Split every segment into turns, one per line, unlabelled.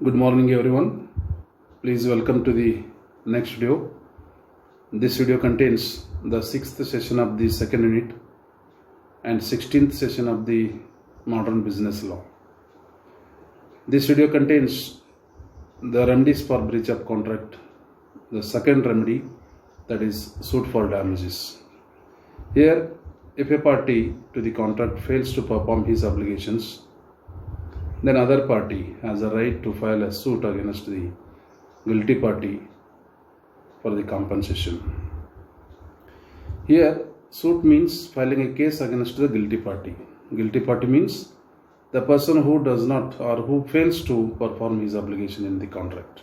Good morning everyone. Please welcome to the next video. This video contains the 6th session of the second unit and 16th session of the modern business law. This video contains the remedies for breach of contract, the second remedy, that is suit for damages. Here, if a party to the contract fails to perform his obligations, then other party has a right to file a suit against the guilty party for the compensation. Here, suit means filing a case against the guilty party. Guilty party means the person who does not or who fails to perform his obligation in the contract.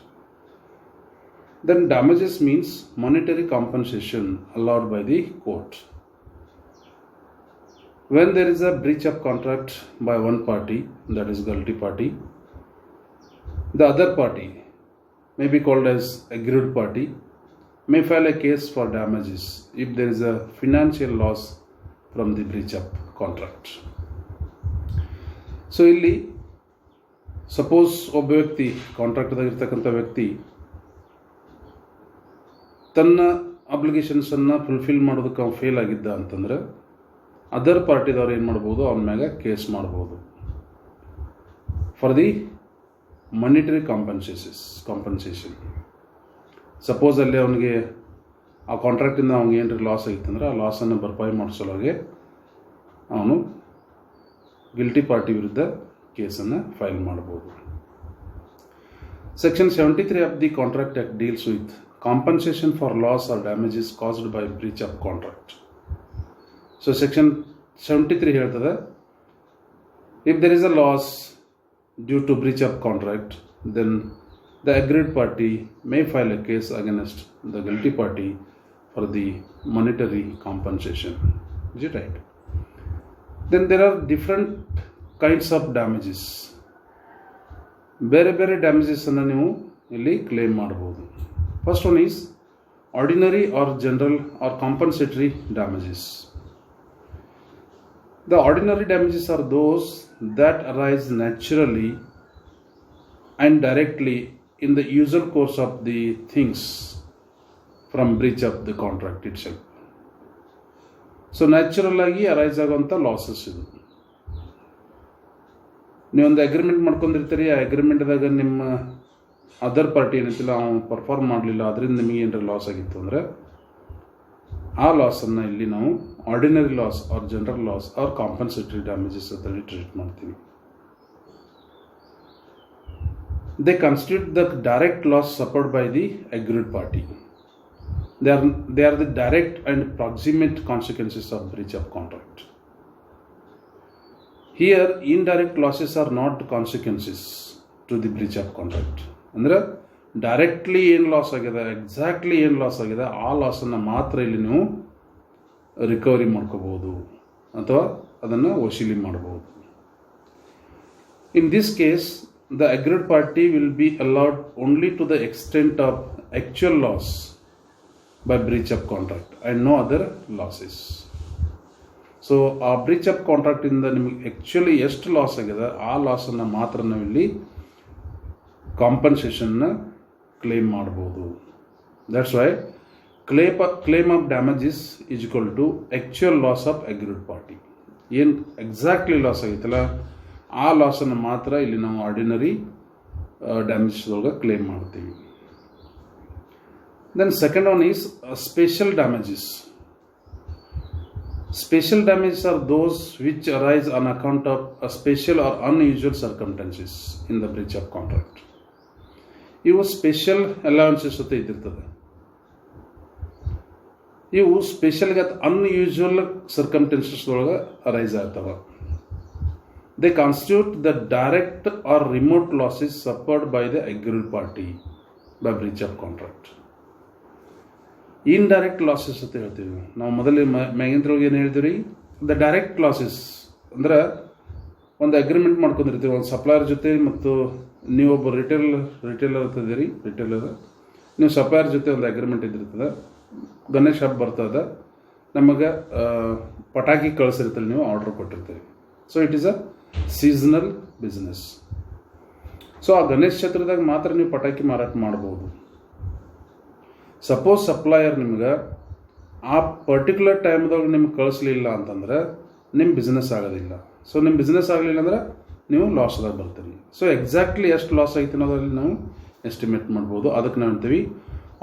Then damages means monetary compensation allowed by the court. When there is a breach of contract by one party, that is guilty party, the other party, may be called as aggrieved party, may file a case for damages if there is a financial loss from the breach of contract. So ಇಲ್ಲಿ suppose ಒಬ್ಬ ವ್ಯಕ್ತಿ ಕಾಂಟ್ರಾಕ್ಟ್ದಾಗಿರ್ತಕ್ಕಂಥ ವ್ಯಕ್ತಿ ತನ್ನ ಅಬ್ಲಿಗೇಷನ್ಸನ್ನು fulfil ಮಾಡೋದಕ್ಕೆ ಅವ್ನು fail ಆಗಿದ್ದ ಅಂತಂದರೆ other ಪಾರ್ಟಿದವ್ರು ಏನು ಮಾಡ್ಬೋದು, ಅವನ ಮ್ಯಾಗ ಕೇಸ್ ಮಾಡ್ಬೋದು for the monetary compensation. Suppose ಅಲ್ಲಿ ಅವನಿಗೆ ಆ ಕಾಂಟ್ರಾಕ್ಟಿಂದ ಅವ್ನಿಗೆ ಏನಾರ ಲಾಸ್ ಆಗಿತ್ತಂದ್ರೆ ಆ ಲಾಸನ್ನು ಭರ್ಪಾಯಿ ಮಾಡಿಸೋಲಾಗೆ ಅವನು ಗಿಲ್ಟಿ ಪಾರ್ಟಿ ವಿರುದ್ಧ ಕೇಸನ್ನು ಫೈಲ್ ಮಾಡ್ಬೋದು. Section 73 of the contract act deals with compensation for loss or damages caused by breach of contract. So section 73 ಹೇಳ್ತದೆ, if there is a loss due to breach of contract, then the aggrieved party may file a case against the guilty party for the monetary compensation. Is it right? Then there are different kinds of damages. ಬೇರೆ ಬೇರೆ damages ಅನ್ನು ನೀವು ಇಲ್ಲಿ claim ಮಾಡಬಹುದು. First one is ordinary or general or compensatory damages. The ordinary damages are those that arise naturally and directly in the usual course of the things from breach of the contract itself. So natural ಆಗಿ arise ಆಗುವಂಥ losses ಇದು. ನೀವೊಂದು agreement ಮಾಡ್ಕೊಂಡಿರ್ತೀರಿ, ಆ ಅಗ್ರಿಮೆಂಟ್ದಾಗ ನಿಮ್ಮ other party ಏನೈತಿಲ್ಲ ಅವ್ನು perform ಮಾಡಲಿಲ್ಲ, ಅದರಿಂದ ನಿಮಗೆ ಏನಾರ ಲಾಸ್ ಆಗಿತ್ತು ಅಂದರೆ ಆ ಲಾಸನ್ನು ಇಲ್ಲಿ ನಾವು ordinary loss or general loss or compensatory damages ಅಂತೇಳಿ ಟ್ರೀಟ್ ಮಾಡ್ತೀವಿ. They constitute the direct loss suffered by the agreed party. They are the direct and proximate consequences of breach of contract. Here indirect losses are not consequences to the breach of contract. ಅಂದರೆ directly ಏನು loss ಆಗಿದೆ, exactly ಏನು loss ಆಗಿದೆ ಆ ಲಾಸನ್ನು ಮಾತ್ರ ಇಲ್ಲಿ ನೀವು ರಿಕವರಿ ಮಾಡ್ಕೋಬೋದು ಅಥವಾ ಅದನ್ನು ವಸೂಲಿ ಮಾಡ್ಬೋದು. In this case the agreed party will be allowed only to the extent of actual loss by breach of contract and no other losses. So ಆ ಬ್ರೀಚ್ ಆಫ್ ಕಾಂಟ್ರಾಕ್ಟಿಂದ ನಿಮಗೆ ಆ್ಯಕ್ಚುಲಿ ಎಷ್ಟು ಲಾಸ್ ಆಗಿದೆ ಆ ಲಾಸನ್ನು ಮಾತ್ರ ನಾವಿಲ್ಲಿ ಕಾಂಪನ್ಸೇಷನ್ನ ಕ್ಲೇಮ್ ಮಾಡ್ಬೋದು. That's why claim of damages is equal to actual loss of agreed party. ಏನು ಎಕ್ಸಾಕ್ಟ್ಲಿ ಲಾಸ್ ಆಗಿತ್ತಲ್ಲ ಆ ಲಾಸನ್ನು ಮಾತ್ರ ಇಲ್ಲಿ ನಾವು ಆರ್ಡಿನರಿ ಡ್ಯಾಮೇಜಸ್ ಒಳಗೆ ಕ್ಲೇಮ್ ಮಾಡ್ತೀವಿ. Then second one is special damages. Special damages are those which arise on account of a special or unusual circumstances in the breach of contract. ಇವು ಸ್ಪೆಷಲ್ ಅಲೌನ್ಸಸ್ ಅಂತ ಇದ್ದಿರ್ತದೆ. ಇವು ಸ್ಪೆಷಲ್ಗೆ ಅನ್ಯೂಶುವಲ್ ಸರ್ಕಮ್ಟೆನ್ಸಸ್ ಒಳಗೆ arise ಆಗ್ತವೆ. They constitute the direct or remote losses suffered by the agreed party by breach of contract. Indirect losses ಅಂತ ಹೇಳ್ತೀವಿ ನಾವು. ಮೊದಲೇ ಮ್ಯಾಗಿಂದ್ರೊಳಗೆ ಏನು ಹೇಳ್ತೀವಿ, ದ ಡೈರೆಕ್ಟ್ ಲಾಸಸ್ ಅಂದ್ರೆ ಒಂದು ಅಗ್ರಿಮೆಂಟ್ ಮಾಡ್ಕೊಂಡಿರ್ತೀವಿ ಒಂದು ಸಪ್ಲೈಯರ್ ಜೊತೆ, ಮತ್ತು ನೀವೊಬ್ಬ ರಿಟೇಲರ್ ಇರ್ತಿದ್ದೀರಿ, ನೀವು ಸಪ್ಲೈಯರ್ ಜೊತೆ ಒಂದು ಅಗ್ರಿಮೆಂಟ್ ಇದ್ದಿರ್ತದೆ. ಗಣೇಶ ಹಬ್ಬ ಬರ್ತದೆ, ನಮಗೆ ಪಟಾಕಿ ಕಳಿಸಿರ್ತೀವಿ, ನೀವು ಆರ್ಡ್ರ್ ಕೊಟ್ಟಿರ್ತೀವಿ. So it is a seasonal business. So ಆ ಗಣೇಶ ಚತುರ್ಥಿದಾಗ ಮಾತ್ರ ನೀವು ಪಟಾಕಿ ಮಾರಾಟ ಮಾಡ್ಬೋದು. ಸಪೋಸ್ ಸಪ್ಲೈಯರ್ ನಿಮ್ಗೆ ಆ ಪರ್ಟಿಕ್ಯುಲರ್ ಟೈಮ್ದಾಗ ನಿಮ್ಗೆ ಕಳಿಸ್ಲಿಲ್ಲ ಅಂತಂದ್ರೆ ನಿಮ್ಮ ಬಿಸ್ನೆಸ್ ಆಗೋದಿಲ್ಲ. ಸೊ ನಿಮ್ಮ ಬಿಸ್ನೆಸ್ ಆಗಲಿಲ್ಲ ಅಂದ್ರೆ ನೀವು ಲಾಸ್ದಾಗ ಬರ್ತೀರಿ. ಸೊ ಎಕ್ಸಾಕ್ಟ್ಲಿ ಎಷ್ಟು ಲಾಸ್ ಐತೆ ಅನ್ನೋದ್ರಲ್ಲಿ ನಾವು ಎಸ್ಟಿಮೇಟ್ ಮಾಡ್ಬೋದು. ಅದಕ್ಕೆ ನಾವು ಅಂತೀವಿ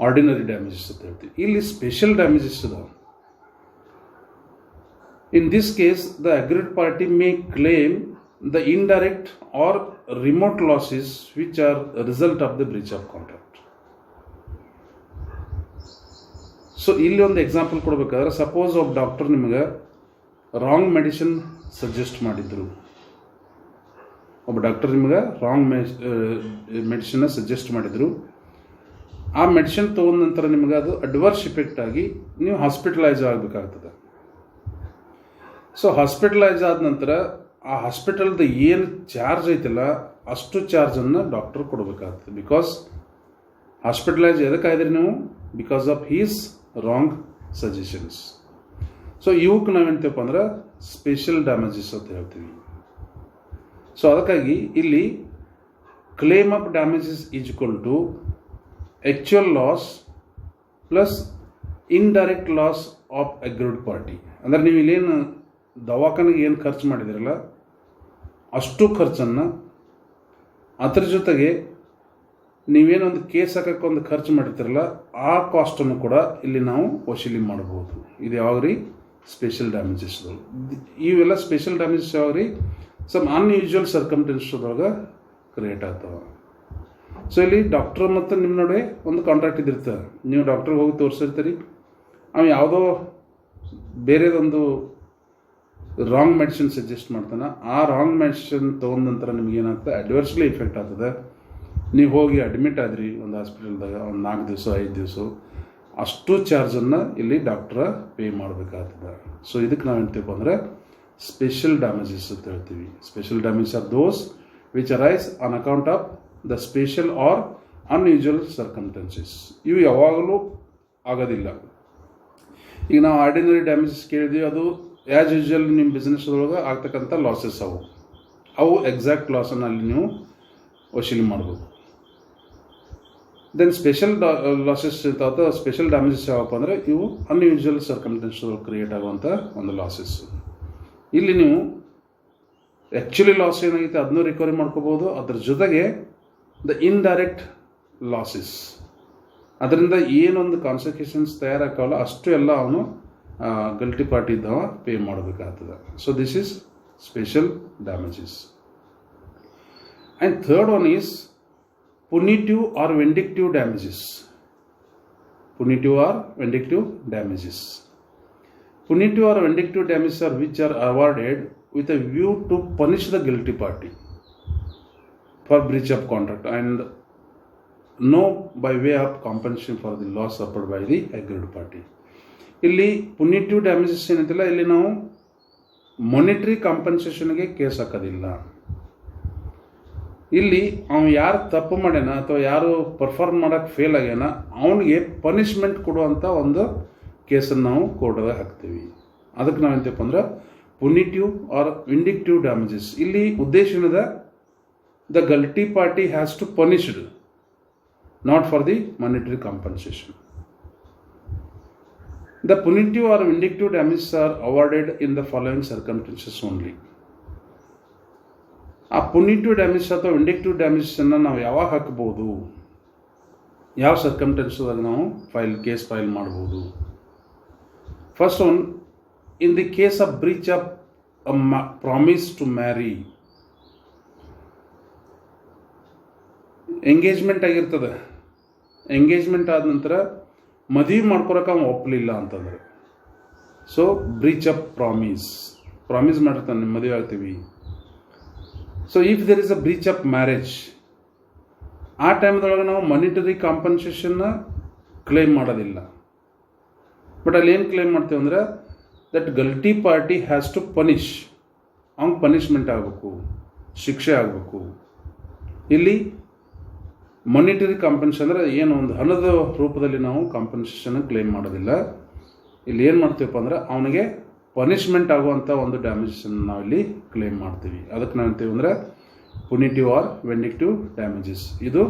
ಆರ್ಡಿನರಿ ಡ್ಯಾಮೇಜಸ್ ಅಂತ ಹೇಳ್ತೀವಿ. ಇಲ್ಲಿ ಸ್ಪೆಷಲ್ ಡ್ಯಾಮೇಜಸ್ ಇದಾವೆ. ಇನ್ this case the agreed party May claim the indirect or remote losses which are a result of the breach of contract. So ಇಲ್ಲಿ ಒಂದು ಎಕ್ಸಾಂಪಲ್ ಕೊಡಬೇಕಾದ್ರೆ, ಸಪೋಸ್ ಒಬ್ಬ ಡಾಕ್ಟರ್ ನಿಮಗೆ ರಾಂಗ್ ಮೆಡಿಸಿನ್ ಸಜೆಸ್ಟ್ ಮಾಡಿದ್ರು. ಒಬ್ಬ ಡಾಕ್ಟರ್ ನಿಮಗೆ ರಾಂಗ್ ಮೆಡಿಸಿನ್ನ ಸಜೆಸ್ಟ್ ಮಾಡಿದ್ರು. ಆ ಮೆಡಿಸಿನ್ ತೊಗೊಂಡ ನಂತರ ನಿಮಗೆ ಅದು ಅಡ್ವರ್ಸ್ ಇಫೆಕ್ಟ್ ಆಗಿ ನೀವು ಹಾಸ್ಪಿಟಲೈಸ್ ಆಗಬೇಕಾಗ್ತದೆ. ಸೊ ಹಾಸ್ಪಿಟಲೈಸ್ ಆದ ನಂತರ ಆ ಹಾಸ್ಪಿಟಲ್ದು ಏನು ಚಾರ್ಜ್ ಐತಿಲ್ಲ ಅಷ್ಟು ಚಾರ್ಜನ್ನು ಡಾಕ್ಟರ್ ಕೊಡಬೇಕಾಗ್ತದೆ. ಬಿಕಾಸ್ ಹಾಸ್ಪಿಟಲೈಸ್ ಎದಕ್ಕಾಯ್ದ್ರಿ ನೀವು? Because of his wrong suggestions. So ಇವಕ್ಕೆ ನಾವೇಂತೀವಪ್ಪ ಅಂದ್ರೆ ಸ್ಪೆಷಲ್ ಡ್ಯಾಮೇಜಸ್ ಅಂತ ಹೇಳ್ತೀವಿ. ಸೊ ಅದಕ್ಕಾಗಿ ಇಲ್ಲಿ claim of damages is equal to actual loss plus indirect loss of agreed party. ಅಂದ್ರೆ ನೀವು ಇಲ್ಲೇನು ದವಾಖಾನೆಗೆ ಏನು ಖರ್ಚು ಮಾಡಿದಿರಲ್ಲ ಅಷ್ಟು ಖರ್ಚನ್ನು, ಅದ್ರ ಜೊತೆಗೆ ನೀವೇನೊಂದು ಕೇಸ್ ಹಾಕಕ್ಕೆ ಒಂದು ಖರ್ಚು ಮಾಡಿರ್ತೀರಲ್ಲ ಆ ಕಾಸ್ಟನ್ನು ಕೂಡ ಇಲ್ಲಿ ನಾವು ವಸೂಲಿ ಮಾಡ್ಬೋದು. ಇದು ಯಾವಾಗ್ರಿ? ಸ್ಪೆಷಲ್ ಡ್ಯಾಮೇಜಸ್ಗಳು. ಇವೆಲ್ಲ ಸ್ಪೆಷಲ್ ಡ್ಯಾಮೇಜಸ್ ಯಾವಾಗ್ರಿ? ಸಮ್ ಅನ್ಯೂಶುವಲ್ ಸರ್ಕಮ್ಟೆನ್ಸದೊಳಗೆ ಕ್ರಿಯೇಟ್ ಆಗ್ತವೆ. ಸೊ ಇಲ್ಲಿ ಡಾಕ್ಟ್ರ್ ಮತ್ತು ನಿಮ್ಮ ನಡುವೆ ಒಂದು ಕಾಂಟ್ರಾಕ್ಟ್ ಇದಿರ್ತದೆ. ನೀವು ಡಾಕ್ಟ್ರಿಗೆ ಹೋಗಿ ತೋರಿಸಿರ್ತೀರಿ, ಅವ ಯಾವುದೋ ಬೇರೆದೊಂದು ರಾಂಗ್ ಮೆಡಿಸಿನ್ ಸಜೆಸ್ಟ್ ಮಾಡ್ತಾನೆ. ಆ ರಾಂಗ್ ಮೆಡಿಸಿನ್ ತೊಗೊಂಡ ನಂತರ ನಿಮ್ಗೇನಾಗ್ತದೆ? ಅಡ್ವರ್ಸ್ಲಿ ಇಫೆಕ್ಟ್ ಆಗ್ತದೆ. ನೀವು ಹೋಗಿ ಅಡ್ಮಿಟ್ ಆದ್ರಿ ಒಂದು ಹಾಸ್ಪಿಟಲ್ದಾಗ ಒಂದು 4 ದಿವಸ 5 ದಿವಸ, ಅಷ್ಟು ಚಾರ್ಜನ್ನು ಇಲ್ಲಿ ಡಾಕ್ಟ್ರ ಪೇ ಮಾಡಬೇಕಾಗ್ತದೆ. ಸೊ ಇದಕ್ಕೆ ನಾವು ಹೇಳ್ತೀವಿ ಅಂದರೆ ಸ್ಪೆಷಲ್ ಡ್ಯಾಮೇಜಸ್ ಅಂತ ಹೇಳ್ತೀವಿ. Special damages are those which arise on account of the special or unusual circumstances. ಇವು ಯಾವಾಗಲೂ ಆಗೋದಿಲ್ಲ. ಈಗ ನಾವು ಆರ್ಡಿನರಿ ಡ್ಯಾಮೇಜಸ್ ಕೇಳಿದ್ವಿ, ಅದು ಆ್ಯಸ್ ಯೂಶುವಲ್ ನಿಮ್ಮ ಬಿಸ್ನೆಸ್ದೊಳಗೆ ಆಗ್ತಕ್ಕಂಥ ಲಾಸಸ್ ಅವು ಎಕ್ಸಾಕ್ಟ್ ಲಾಸನ್ನು ಅಲ್ಲಿ ನೀವು ವಸೂಲಿ ಮಾಡ್ಬೋದು. ದೆನ್ ಸ್ಪೆಷಲ್ ಲಾಸಸ್ ಅಥವಾ ಸ್ಪೆಷಲ್ ಡ್ಯಾಮೇಜಸ್ ಯಾವಪ್ಪ ಅಂದರೆ ಇವು ಅನ್ಯೂಶುವಲ್ ಸರ್ಕಮ್ಟೆನ್ಸಸ್ ಕ್ರಿಯೇಟ್ ಆಗುವಂಥ ಒಂದು ಲಾಸಸ್. ಇಲ್ಲಿ ನೀವು ಆ್ಯಕ್ಚುಲಿ ಲಾಸ್ ಏನಾಗೈತೆ ಅದನ್ನೂ ರಿಕವರಿ ಮಾಡ್ಕೋಬೋದು. ಅದ್ರ ಜೊತೆಗೆ ದ ಇಂಡೈರೆಕ್ಟ್ ಲಾಸಸ್, ಅದರಿಂದ ಏನೊಂದು ಕಾನ್ಸಿಕ್ವೆನ್ಸಸ್ ತಯಾರಾಗಲ್ಲ ಅಷ್ಟು ಎಲ್ಲ ಅವನು ಗಲ್ಟಿ ಪಾರ್ಟಿ ಇದ್ದವ ಪೇ ಮಾಡಬೇಕಾಗ್ತದೆ. So this is special damages. And third one is punitive or vindictive damages. Punitive or vindictive damages. Punitive or vindictive damages are which are awarded with a view to punish the guilty party for breach of contract and no by way of compensation for the loss suffered by the aggrieved party. ಇಲ್ಲಿ ಪುನಿಟಿವ್ damages ಏನಂತಿಲ್ಲ, ಇಲ್ಲಿ ನಾವು monetary ಕಾಂಪನ್ಸೇಷನ್ಗೆ case ಹಾಕೋದಿಲ್ಲ. ಇಲ್ಲಿ ಅವನು ಯಾರು ತಪ್ಪು ಮಾಡ್ಯಾನ ಅಥವಾ ಯಾರು ಪರ್ಫಾರ್ಮ್ ಮಾಡೋಕ್ಕೆ ಫೇಲ್ ಆಗ್ಯಾನ ಅವನಿಗೆ ಪನಿಷ್ಮೆಂಟ್ ಕೊಡುವಂಥ ಒಂದು ಕೇಸನ್ನು ನಾವು ಕೋರ್ಟ್ಗೆ ಹಾಕ್ತೀವಿ. ಅದಕ್ಕೆ ನಾವು ಎಂತಪ್ಪ ಅಂದ್ರೆ ಪುನಿಟಿವ್ ಆರ್ ವಿಂಡಿಕ್ಟಿವ್ ಡ್ಯಾಮೇಜಸ್. ಇಲ್ಲಿ ಉದ್ದೇಶ ಏನದ, the guilty party has to punished, not for the monetary compensation. The punitive or vindictive damages are awarded in the following circumstances only. ಆ ಪುನಿಟಿವ್ ಡ್ಯಾಮೇಜ್ ಅಥವಾ ವಿಂಡಿಕ್ಟಿವ್ ಡ್ಯಾಮೇಜನ್ನು ನಾವು ಯಾವಾಗ ಹಾಕ್ಬೋದು, ಯಾವ ಸರ್ಕಮ್ಸ್ಟೆನ್ಸ್ದಾಗ ನಾವು ಕೇಸ್ ಫೈಲ್ ಮಾಡ್ಬೋದು? First one, in the case of breach of a promise to marry, engagement ಆಗಿರ್ತದೆ. Engagement ಆದ ನಂತರ ಮದುವೆ ಮಾಡ್ಕೊಳಕ್ಕೆ ಅವ್ನು ಒಪ್ಪಲಿಲ್ಲ ಅಂತಂದ್ರೆ, ಸೊ ಬ್ರೀಚ್ ಆಫ್ ಪ್ರಾಮಿಸ್ ಮಾಡಿರ್ತಾನೆ, ನಿಮ್ಮ ಮದುವೆ ಆಗ್ತೀವಿ. So if there is a breach of marriage, ಆ ಟೈಮ್ದೊಳಗೆ ನಾವು ಮಾನಿಟರಿ ಕಾಂಪನ್ಸೇಷನ್ನ ಕ್ಲೇಮ್ ಮಾಡೋದಿಲ್ಲ. ಬಟ್ ಅಲ್ಲಿ ಏನು ಕ್ಲೇಮ್ ಮಾಡ್ತೇವೆ ಅಂದರೆ that guilty party has to punish, ಅವ್ನಿಗೆ ಪನಿಷ್ಮೆಂಟ್ ಆಗಬೇಕು, ಶಿಕ್ಷೆ ಆಗಬೇಕು. ಇಲ್ಲಿ ಮಾನಿಟರಿ ಕಾಂಪನ್ಸೇಷನ್ ಅಂದರೆ ಏನು ಒಂದು ಹಣದ ರೂಪದಲ್ಲಿ ನಾವು ಕಾಂಪನ್ಸೇಷನ್ ಕ್ಲೇಮ್ ಮಾಡೋದಿಲ್ಲ. ಇಲ್ಲಿ ಏನು ಮಾಡ್ತೀವಪ್ಪ ಅಂದ್ರೆ ಅವನಿಗೆ ಪನಿಷ್ಮೆಂಟ್ ಆಗುವಂಥ ಒಂದು ಡ್ಯಾಮೇಜನ್ನು ನಾವಿಲ್ಲಿ ಕ್ಲೇಮ್ ಮಾಡ್ತೀವಿ. ಅದಕ್ಕೆ ನಾವು ಅಂತೀವಿ ಅಂದರೆ punitive or vindictive damages. Idu.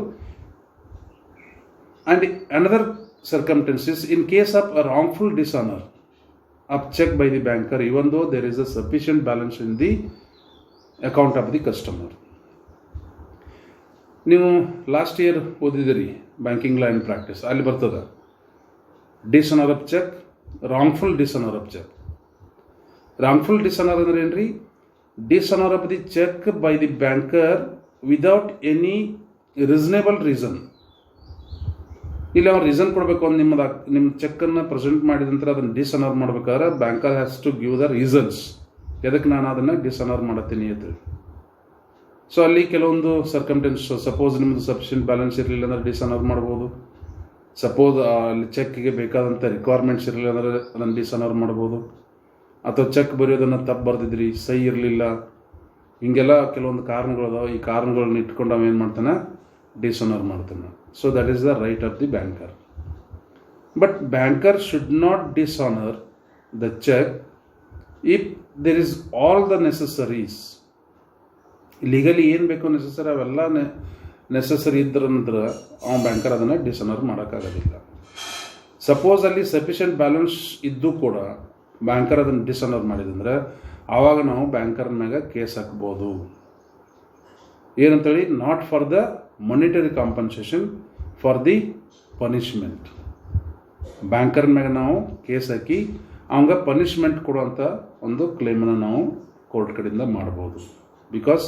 And another circumstance is in case of a wrongful dishonor of check by the banker, even though there is a sufficient balance in the account of the customer. ನೀವು last year ಓದಿದಿರಿ banking law and practice, ಅಲ್ಲಿ ಬರ್ತದೆ dishonour of cheque, wrongful dishonour of cheque. Wrongful dishonour ಅಂದ್ರೆ ಏನ್ರಿ? Dishonour of the cheque by the banker without any reasonable reason. ಇಲ್ಲಿ ಅವ್ರು reason ಕೊಡಬೇಕು, ಒಂದು ನಿಮ್ಮ ಚೆಕ್ಕನ್ನು ಪ್ರೆಸೆಂಟ್ ಮಾಡಿದ ನಂತರ ಅದನ್ನು ಡಿಸನರ್ ಮಾಡ್ಬೇಕಾದ್ರೆ banker has to give the reasons, ಎದಕ್ಕೆ ನಾನು ಅದನ್ನು ಡಿಸನರ್ ಮಾಡತ್ತೀನಿ ಅಂತ. ಸೊ ಅಲ್ಲಿ ಕೆಲವೊಂದು ಸರ್ಕಮ್ಟೆನ್ಸ್, ಸಪೋಸ್ ನಿಮ್ಮದು ಸಫಿಷಿಯೆಂಟ್ ಬ್ಯಾಲೆನ್ಸ್ ಇರಲಿಲ್ಲ ಅಂದರೆ ಡಿಸನರ್ ಮಾಡ್ಬೋದು. ಸಪೋಸ್ ಅಲ್ಲಿ ಚೆಕ್ಗೆ ಬೇಕಾದಂಥ ರಿಕ್ವೈರ್ಮೆಂಟ್ಸ್ ಇರಲಿಲ್ಲ ಅಂದರೆ ಅದನ್ನು ಡಿಸನರ್ ಮಾಡ್ಬೋದು. ಅಥವಾ ಚೆಕ್ ಬರೆಯೋದನ್ನು ತಪ್ಪು ಬರೆದಿದ್ರಿ, ಸಹಿ ಇರಲಿಲ್ಲ, ಹಿಂಗೆಲ್ಲ ಕೆಲವೊಂದು ಕಾರಣಗಳದಾವೆ. ಈ ಕಾರಣಗಳನ್ನ ಇಟ್ಕೊಂಡು ಅವೇನು ಮಾಡ್ತಾನೆ? ಡಿಸನರ್ ಮಾಡ್ತಾನೆ. So that is the right of the banker. But banker should not dishonour the cheque if there is all the necessaries. Legally ಏನು ಬೇಕೋ ನೆಸಸರಿ ಅವೆಲ್ಲ ನೆಸಸರಿ ಇದ್ರ ನಂತರ ಅವನು ಬ್ಯಾಂಕರ್ ಅದನ್ನು ಡಿಸನರ್ ಮಾಡೋಕ್ಕಾಗೋದಿಲ್ಲ. ಸಪೋಸ್ ಅಲ್ಲಿ ಸಫಿಷಿಯೆಂಟ್ ಬ್ಯಾಲೆನ್ಸ್ ಇದ್ದು ಕೂಡ ಬ್ಯಾಂಕರ್ ಅದನ್ನು ಡಿಸನರ್ ಮಾಡಿದಂದ್ರೆ ಆವಾಗ ನಾವು ಬ್ಯಾಂಕರ್ ಮ್ಯಾಗ ಕೇಸ್ ಹಾಕ್ಬೋದು. ಏನಂತೇಳಿ? Not for the monetary compensation, for the punishment. Banker ಮ್ಯಾಗ ನಾವು ಕೇಸ್ ಹಾಕಿ ಅವಂಗ ಪನಿಷ್ಮೆಂಟ್ ಕೊಡುವಂಥ ಒಂದು ಕ್ಲೇಮನ್ನು ನಾವು ಕೋರ್ಟ್ ಕಡೆಯಿಂದ ಮಾಡ್ಬೋದು. ಬಿಕಾಸ್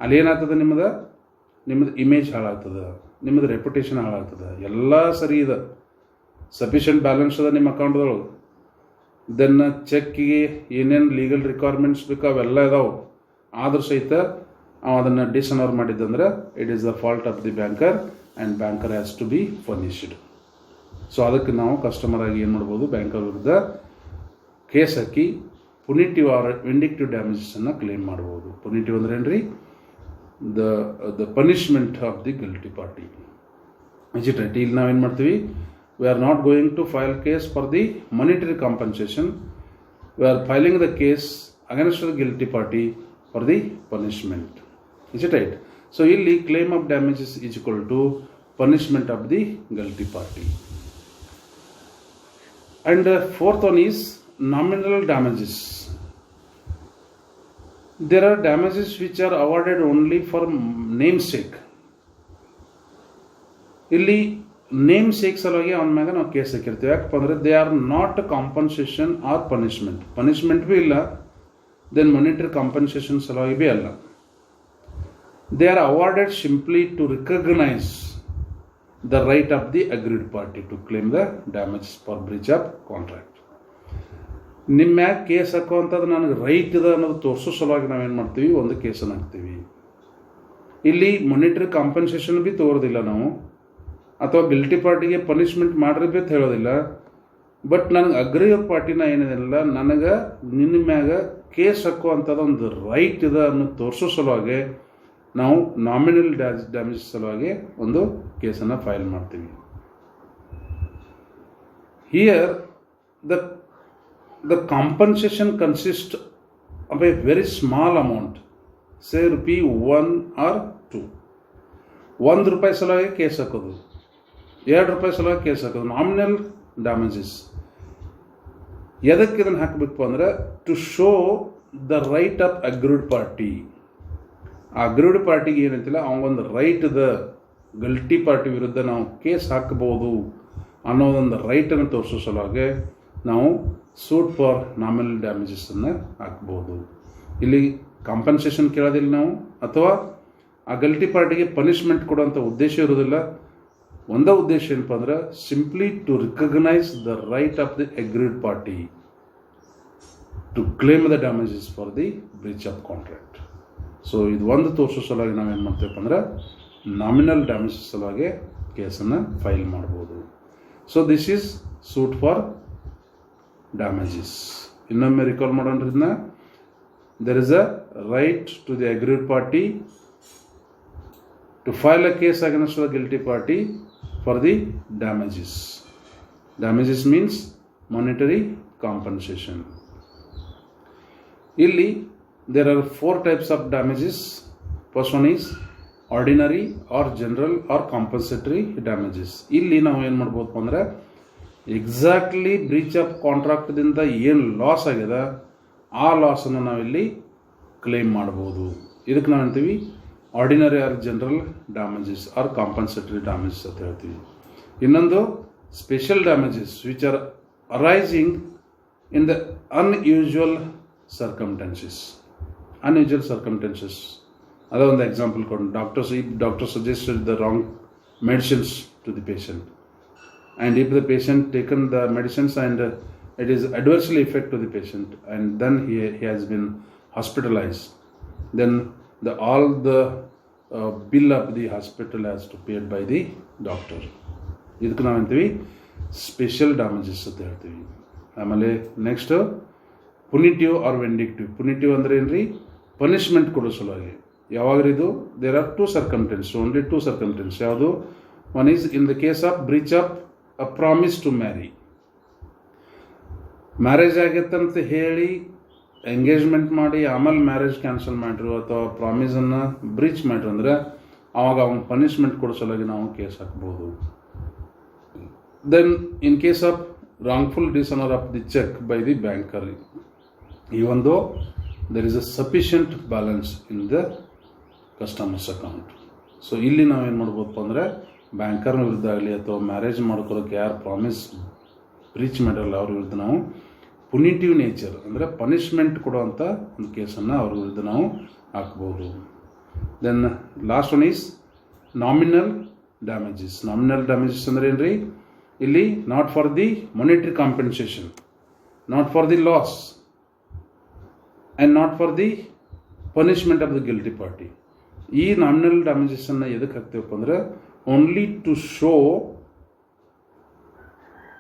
ಅಲ್ಲಿ ಏನಾಗ್ತದೆ, ನಿಮ್ಮದು ಇಮೇಜ್ ಹಾಳಾಗ್ತದೆ, ನಿಮ್ಮದು ರೆಪ್ಯುಟೇಷನ್ ಹಾಳಾಗ್ತದೆ. ಎಲ್ಲ ಸರಿ ಇದೆ, ಸಫಿಷಿಯೆಂಟ್ ಬ್ಯಾಲೆನ್ಸ್ ಅದ ನಿಮ್ಮ ಅಕೌಂಟ್ದೊಳಗೆ, ದೆನ್ ಚೆಕ್ಕಿಗೆ ಏನೇನು ಲೀಗಲ್ ರಿಕ್ವೈರ್ಮೆಂಟ್ಸ್ ಬೇಕು ಅವೆಲ್ಲ ಇದಾವೆ. ಆದರೂ ಸಹಿತ ಅವ ಅದನ್ನು ಡಿಸನರ್ ಮಾಡಿದ್ದಂದ್ರೆ it is the fault of the banker and banker has to be punished. So ಅದಕ್ಕೆ ನಾವು ಕಸ್ಟಮರ್ ಆಗಿ ಏನು ಮಾಡ್ಬೋದು? ಬ್ಯಾಂಕರ್ ವಿರುದ್ಧ ಕೇಸ್ ಹಾಕಿ ಪುನಿಟಿವ್ ಆರ್ ವಿಂಡಿಕ್ಟಿವ್ ಡ್ಯಾಮೇಜಸನ್ನು ಕ್ಲೇಮ್ ಮಾಡ್ಬೋದು. ಪುನಿಟಿವ್ ಅಂದ್ರೆ ಏನ್ರಿ? The punishment of the guilty party. Is it right? ಇಲ್ಲಿ ನಾವೇನು ಮಾಡ್ತೀವಿ? We are not going to file case for the monetary compensation, we are filing the case against the guilty party for the punishment. Is it right? So ಇಲ್ಲಿ claim of damages is equal to punishment of the guilty party. And fourth one is nominal damages. There are damages which are awarded only for namesake. ಇಲ್ಲಿ namesake ಸಲುವಾಗಿ ಅವನ ಮ್ಯಾಗ ನಾವು case ಹಾಕಿರ್ತೀವಿ. ಯಾಕಪ್ಪ ಅಂದರೆ they are not compensation or punishment. Punishment ಬಿ ಇಲ್ಲ, ದೆನ್ ಮಾನಿಟರಿ ಕಾಂಪನ್ಸೇಷನ್ ಸಲುವಾಗಿ ಬಿ ಅಲ್ಲ. They are awarded simply to recognise the right of the agreed party to claim the damages for breach of contract. ನಿಮ್ಮ ಮ್ಯಾಗ ಕೇಸ್ ಹಾಕುವಂಥದ್ದು ನನಗೆ right ಇದೆ ಅನ್ನೋದು ತೋರಿಸೋ ಸಲುವಾಗಿ ನಾವೇನು ಮಾಡ್ತೀವಿ? ಒಂದು ಕೇಸನ್ನು ಹಾಕ್ತೀವಿ. ಇಲ್ಲಿ ಮಾನಿಟರಿ ಕಾಂಪನ್ಸೇಷನ್ ಬಿ ತೋರೋದಿಲ್ಲ ನಾವು, ಅಥವಾ ಗಿಲ್ಟಿ ಪಾರ್ಟಿಗೆ ಪನಿಷ್ಮೆಂಟ್ ಮಾಡ್ರಿ ಬಿ ಅಂತ ಹೇಳೋದಿಲ್ಲ. ಬಟ್ ನನಗೆ ಅಗ್ರೀಡ್ ಪಾರ್ಟಿನ ಏನಿಲ್ಲ, ನನಗೆ ನಿನ್ನ ಮ್ಯಾಗ ಕೇಸ್ ಹಾಕುವಂಥದ್ದು ಒಂದು ರೈಟ್ ಇದೆ ಅನ್ನೋದು ತೋರಿಸೋ ಸಲುವಾಗಿ ನಾವು ನಾಮಿನಲ್ ಡ್ಯಾಮೇಜ್ ಸಲುವಾಗಿ ಒಂದು ಕೇಸನ್ನು ಫೈಲ್ ಮಾಡ್ತೀವಿ. Here the compensation consists of a very small amount, say rupee 1 or 2. 1 ರೂಪಾಯಿ ಸಲುವಾಗಿ ಕೇಸ್ ಹಾಕೋದು, 2 ರೂಪಾಯಿ ಸಲುವಾಗಿ ಕೇಸ್ ಹಾಕೋದು, ನಾಮಿನಲ್ ಡ್ಯಾಮೇಜಸ್. ಎದಕ್ಕೆ ಇದನ್ನು ಹಾಕಬೇಕು ಅಂದರೆ to show the right of agreed party. ಆ ಅಗ್ರೀಡ್ ಪಾರ್ಟಿಗೆ ಏನಂತಿಲ್ಲ, ಅವನೊಂದು ರೈಟ್ ದ ಗಿಲ್ಟಿ ಪಾರ್ಟಿ ವಿರುದ್ಧ ನಾವು ಕೇಸ್ ಹಾಕಬಹುದು ಅನ್ನೋದೊಂದು ರೈಟನ್ನು ತೋರಿಸೋ ಸಲುವಾಗಿ ನಾವು ಸೂಟ್ ಫಾರ್ ನಾಮಿನಲ್ ಡ್ಯಾಮೇಜಸನ್ನು ಹಾಕ್ಬೋದು. ಇಲ್ಲಿ ಕಾಂಪನ್ಸೇಷನ್ ಕೇಳೋದಿಲ್ಲ ನಾವು, ಅಥವಾ ಆ ಗಿಲ್ಟಿ ಪಾರ್ಟಿಗೆ ಪನಿಷ್ಮೆಂಟ್ ಕೊಡುವಂಥ ಉದ್ದೇಶ ಇರೋದಿಲ್ಲ. ಒಂದೇ ಉದ್ದೇಶ ಏನಪ್ಪ ಅಂದ್ರೆ simply to recognise the right of the agreed party to claim the damages for the breach of contract. So ಇದು ಒಂದು ತೋರಿಸೋ ಸಲುವಾಗಿ ನಾವೇನು ಮಾಡ್ತೀವಪ್ಪ ಅಂದ್ರೆ ನಾಮಿನಲ್ ಡ್ಯಾಮೇಜಸ್ ಸಲುವಾಗಿ ಕೇಸನ್ನು ಫೈಲ್ ಮಾಡ್ಬೋದು. So this is suit for damages. ಇನ್ನೊಮ್ಮೆ ರಿಕಾಲ್ ಮಾಡೋದ್ರಿಂದ there is a right to the aggrieved party to file a case against the guilty party for the damages. Damages means monetary compensation. Illi there are 4 types of damages first one is ordinary or general or compensatory damages. ಇಲ್ಲಿ ನಾವು ಏನು ಮಾಡ್ಬೋದಪ್ಪ ಅಂದರೆ exactly breach of ಕಾಂಟ್ರಾಕ್ಟ್ದಿಂದ ಏನು loss ಆಗಿದೆ ಆ ಲಾಸನ್ನು ನಾವಿಲ್ಲಿ claim ಮಾಡ್ಬೋದು. ಇದಕ್ಕೆ ನಾವು ಅಂತೀವಿ ordinary or general damages or compensatory damages ಅಂತ ಹೇಳ್ತೀವಿ. ಇನ್ನೊಂದು special damages which are arising in the unusual circumstances. ಅದೇ ಒಂದು ಎಕ್ಸಾಂಪಲ್ ಕೊಡು. Doctor suggested the wrong medicines to the patient, and if the patient taken the medicines and it is adversely affect to the patient, and then he has been hospitalized, then all the bill of the hospital has to paid by the doctor. ಇದಕ್ಕೆ ನಾವು ಅಂತೀವಿ special damages ಅಂತ ಹೇಳ್ತೀವಿ. ಆಮೇಲೆ next ಪುನಿಟಿವ್ or ವೆಂಡಿಕ್ಟಿವ್. ಪುನಿಟಿವ್ ಅಂದರೆ ಏನು ರೀ? Punishment ಕೊಡೋ ಸಲುವಾಗಿ. ಯಾವಾಗ ಇದು? There are only two circumstances. ಯಾವುದು? One is in the case of breach of a promise to marry. Marriage ಆಗತ್ತಂತ ಹೇಳಿ ಎಂಗೇಜ್ಮೆಂಟ್ ಮಾಡಿ ಆಮೇಲೆ ಮ್ಯಾರೇಜ್ ಕ್ಯಾನ್ಸಲ್ ಮಾಡಿರು ಅಥವಾ ಪ್ರಾಮಿಸನ್ನು ಬ್ರೀಚ್ ಮಾಡಿರು ಅಂದರೆ ಆವಾಗ ಅವನ ಪನಿಷ್ಮೆಂಟ್ ಕೊಡೋ ಸಲುವಾಗಿ ನಾವು ಕೇಸ್ ಹಾಕ್ಬೋದು. Then in case of wrongful dishonour of the cheque by the banker, even though there is a sufficient balance in the customer's account. So ಇಲ್ಲಿ ನಾವೇನು ಮಾಡ್ಬೋದಪ್ಪ ಅಂದರೆ ಬ್ಯಾಂಕರ್ನ ವಿರುದ್ಧ ಆಗಲಿ ಅಥವಾ ಮ್ಯಾರೇಜ್ ಮಾಡ್ಕೊಳ್ಳೋಕೆ ಯಾರು ಪ್ರಾಮಿಸ್ ಬ್ರೀಚ್ ಮಾಡಿರಲ್ಲ ಅವ್ರ ವಿರುದ್ಧ ನಾವು ಪುನಿಟಿವ್ ನೇಚರ್ ಅಂದರೆ ಪನಿಷ್ಮೆಂಟ್ ಕೊಡುವಂಥ ಒಂದು ಕೇಸನ್ನು ಅವ್ರ ವಿರುದ್ಧ ನಾವು ಹಾಕ್ಬೋದು. Then last one is nominal damages. Nominal damages ಅಂದರೆ ಏನು ರೀ? ಇಲ್ಲಿ not for the monetary compensation, not for the loss, and not for the punishment of the guilty party. ಈ ನಾಮಿನಲ್ ಡ್ಯಾಮೇಜಸನ್ನು ಎದಕ್ಕೆ ಹಾಕ್ತೀವಪ್ಪ ಅಂದರೆ only to show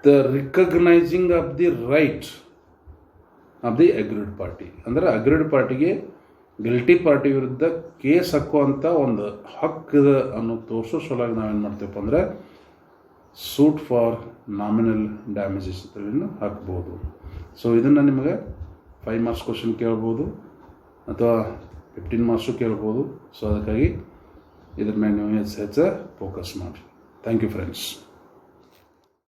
the recognising of the right of the agreed party. ಅಂದರೆ agreed ಪಾರ್ಟಿಗೆ guilty party ವಿರುದ್ಧ case ಹಾಕುವಂಥ ಒಂದು ಹಕ್ಕಿದ ಅನ್ನೋ ತೋರಿಸೋ ಸಲುವಾಗಿ ನಾವೇನು ಮಾಡ್ತೀವಪ್ಪ ಅಂದರೆ ಸೂಟ್ ಫಾರ್ ನಾಮಿನಲ್ ಡ್ಯಾಮೇಜಸ್ ಅಂತೇಳಿ ಹಾಕ್ಬೋದು. ಸೊ ಇದನ್ನು ನಿಮಗೆ 5 ಮಾರ್ಕ್ಸ್ ಕ್ವಶನ್ ಕೇಳ್ಬೋದು ಅಥವಾ 15 ಮಾರ್ಕ್ಸು ಕೇಳ್ಬೋದು. ಸೊ ಅದಕ್ಕಾಗಿ ಇದ್ರ ಮೇಲೆ ನೀವು ಹೆಚ್ಚು ಫೋಕಸ್ ಮಾಡಿ. Thank you friends.